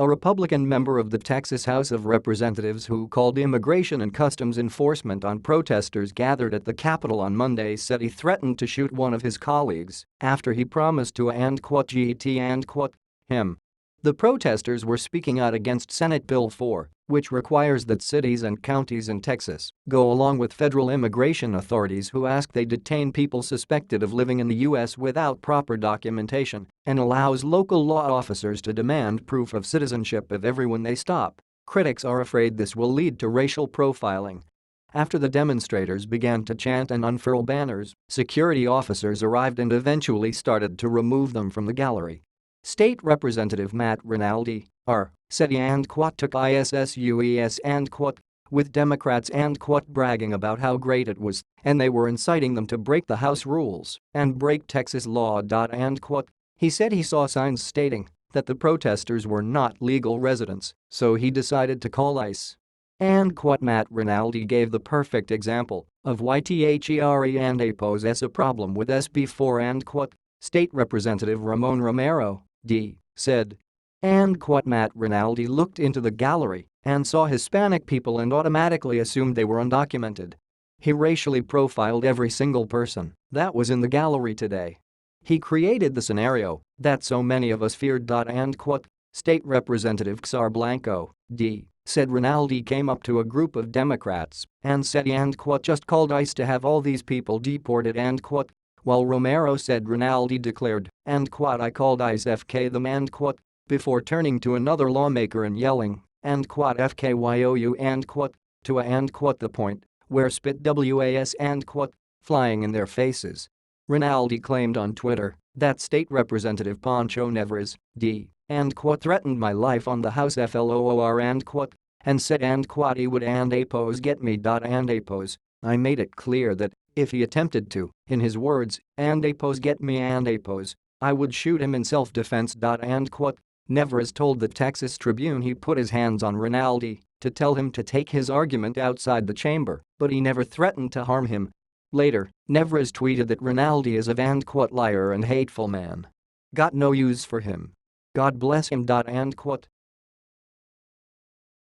a Republican member of the Texas House of Representatives who called Immigration and Customs Enforcement on protesters gathered at the Capitol on Monday, said he threatened to shoot one of his colleagues after he promised to "get him." The protesters were speaking out against Senate Bill 4, which requires that cities and counties in Texas go along with federal immigration authorities who ask they detain people suspected of living in the U.S. without proper documentation and allows local law officers to demand proof of citizenship of everyone they stop. Critics are afraid this will lead to racial profiling. After the demonstrators began to chant and unfurl banners, security officers arrived and eventually started to remove them from the gallery. State Representative Matt Rinaldi, R., said he took ISSUES with Democrats bragging about how great it was and they were inciting them to break the House rules and break Texas law. He said he saw signs stating that the protesters were not legal residents, so he decided to call ICE. Matt Rinaldi gave the perfect example of why THERE poses a problem with SB 4 . State Representative Ramon Romero, D., said. Matt Rinaldi looked into the gallery and saw Hispanic people and automatically assumed they were undocumented. He racially profiled every single person that was in the gallery today. He created the scenario that so many of us feared. State Representative Xar Blanco, D., said Rinaldi came up to a group of Democrats and said he just called ICE to have all these people deported. While Romero said Rinaldi declared, "I called ICE FK them," before turning to another lawmaker and yelling, "FKYOU," to the point where spit was flying in their faces. Rinaldi claimed on Twitter that State Representative Poncho Nevarez, D., threatened my life on the House floor and said he would get me. I made it clear that if he attempted to, in his words, get me I would shoot him in self-defense. Nevarez told the Texas Tribune he put his hands on Rinaldi to tell him to take his argument outside the chamber, but he never threatened to harm him. Later, Nevarez tweeted that Rinaldi is a liar and hateful man. Got no use for him. God bless him.